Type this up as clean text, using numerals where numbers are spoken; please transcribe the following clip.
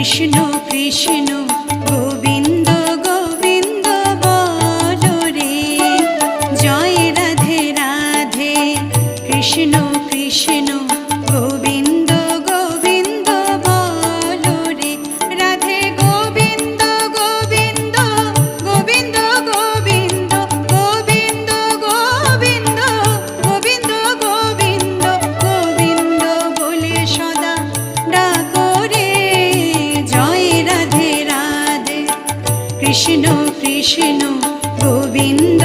কৃষ্ণ কৃষ্ণ গোবিন্দ গোবিন্দ বলো রে, জয় রাধে রাধে। কৃষ্ণ কৃষ্ণ গোবিন্দ গোবিন্দ বলো রে, রাধে গোবিন্দ গোবিন্দ গোবিন্দ গোবিন্দ গোবিন্দ গোবিন্দ গোবিন্দ গোবিন্দ গোবিন্দ বলে সদা ডাকো রে, জয় রাধে রাধে। কৃষ্ণ কৃষ্ণ গোবিন্দ